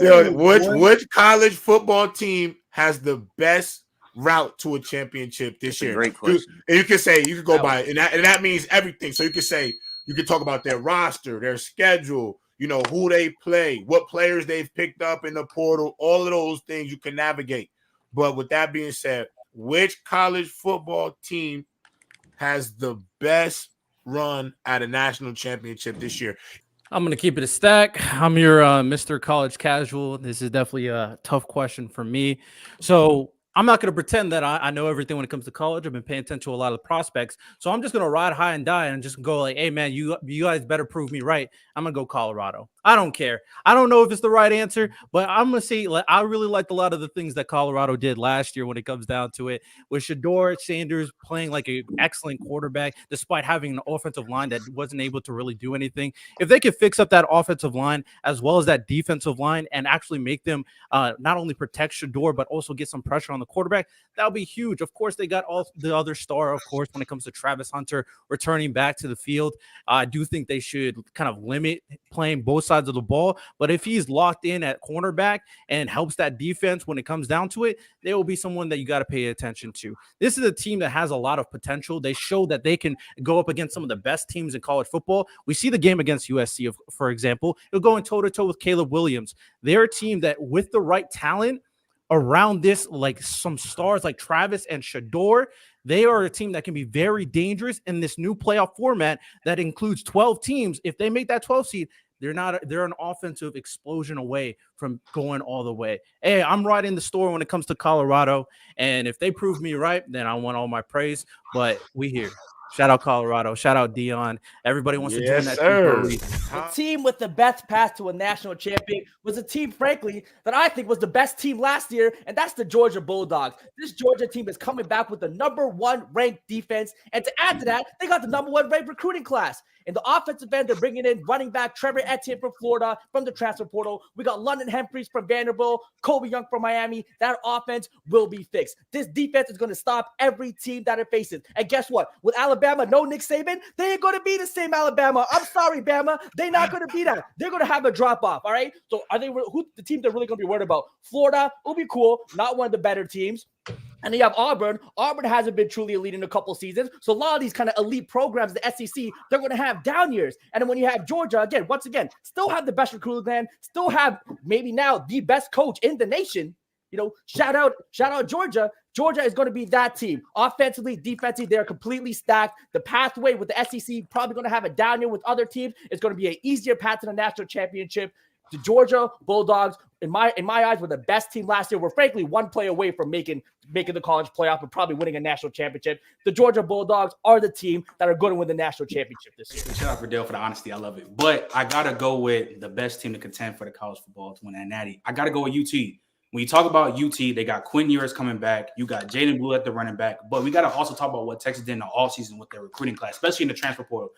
Yo, boy. which college football team has the best route to a championship this That's a year? great question. And you can say you can go by and that means everything. So you can say you can talk about their roster, their schedule, who they play, what players they've picked up in the portal, all of those things you can navigate. But with that being said, which college football team has the best run at a national championship this year? I'm going to keep it a stack. I'm your Mr. College Casual. This is definitely a tough question for me. So I'm not going to pretend that I know everything when it comes to college. I've been paying attention to a lot of the prospects. So I'm just going to ride high and die and just go like, hey, man, you guys better prove me right. I'm going to go Colorado. I don't care. I don't know if it's the right answer, but I'm going to say I really liked a lot of the things that Colorado did last year when it comes down to it, with Shador Sanders playing like an excellent quarterback, despite having an offensive line that wasn't able to really do anything. If they could fix up that offensive line as well as that defensive line and actually make them not only protect Shador, but also get some pressure on the quarterback, that would be huge. Of course, they got all the other star, of course, when it comes to Travis Hunter returning back to the field. I do think they should kind of limit playing both sides of the ball. But if he's locked in at cornerback and helps that defense when it comes down to it, there will be someone that you got to pay attention to. This is a team that has a lot of potential. They show that they can go up against some of the best teams in college football. We see the game against USC, for example. They're going toe-to-toe with Caleb Williams. They're a team that, with the right talent around this, like some stars like Travis and Shador, they are a team that can be very dangerous in this new playoff format that includes 12 teams. If they make that 12 seed, they're an offensive explosion away from going all the way. Hey, I'm right in the store when it comes to Colorado. And if they prove me right, then I want all my praise. But we here. Shout out Colorado. Shout out Dion. Everybody wants to join that team. The team with the best path to a national champion was a team, frankly, that I think was the best team last year, and that's the Georgia Bulldogs. This Georgia team is coming back with the #1 ranked defense, and to add to that, they got the #1 ranked recruiting class. In the offensive end, they're bringing in running back Trevor Etienne from Florida from the transfer portal. We got London Humphreys from Vanderbilt, Kobe Young from Miami. That offense will be fixed. This defense is going to stop every team that it faces. And guess what? With Alabama, no Nick Saban, they ain't going to be the same Alabama. I'm sorry, Bama. They're not going to be that. They're going to have a drop-off, all right? So I think who the teams they're really going to be worried about? Florida will be cool, not one of the better teams. And then you have Auburn. Auburn hasn't been truly elite in a couple seasons. So a lot of these kind of elite programs, the SEC, they're going to have down years. And then when you have Georgia, once again, still have the best recruiting plan, still have maybe now the best coach in the nation. Shout out Georgia. Georgia is going to be that team. Offensively, defensively, they're completely stacked. The pathway with the SEC probably going to have a down year with other teams. It's going to be an easier path to the national championship. The Georgia Bulldogs, in my eyes, were the best team last year. We're frankly one play away from making the college playoff and probably winning a national championship. The Georgia Bulldogs are the team that are going to win the national championship this year. Shout out for Dale for the honesty. I love it. But I got to go with the best team to contend for the college football to win that natty. I got to go with UT. When you talk about UT, they got Quinn Ewers coming back. You got Jaden Blue at the running back. But we got to also talk about what Texas did in the offseason with their recruiting class, especially in the transfer portal.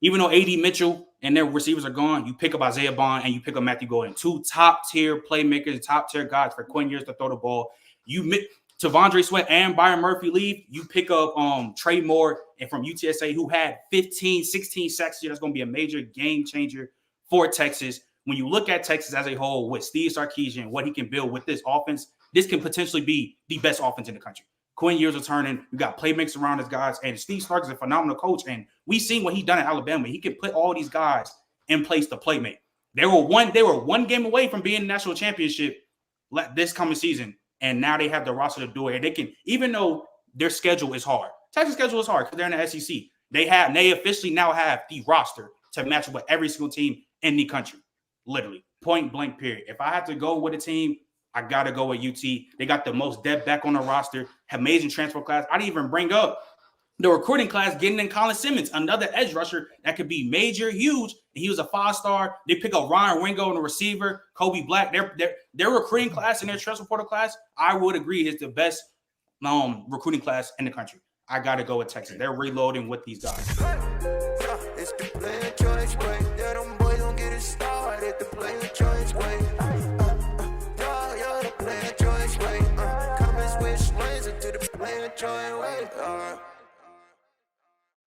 Even though A.D. Mitchell and their receivers are gone, you pick up Isaiah Bond and you pick up Matthew Golden, 2 top-tier playmakers, top-tier guys for Quinn Ewers to throw the ball. Tavondre Sweat and Byron Murphy leave. You pick up Trey Moore and from UTSA, who had 15, 16 sacks here. That's going to be a major game changer for Texas. When you look at Texas as a whole with Steve Sarkisian, what he can build with this offense, this can potentially be the best offense in the country. Quinn Ewers returning. You got playmakers around his guys. And Steve Sark is a phenomenal coach. And we've seen what he's done at Alabama. He can put all these guys in place to playmate. They were one game away from being a national championship this coming season. And now they have the roster to do it. And they can, even though their schedule is hard, Texas' schedule is hard because they're in the SEC. They officially now have the roster to match up with every single team in the country. Literally. Point blank period. If I have to go with a team, I got to go with UT. They got the most depth back on the roster, amazing transfer class. I didn't even bring up the recruiting class getting in Colin Simmons, another edge rusher that could be major, huge. He was a 5-star. They pick up Ryan Wingo in the receiver, Kobe Black. Their recruiting class and their transfer portal class, I would agree, is the best recruiting class in the country. I got to go with Texas. They're reloading with these guys.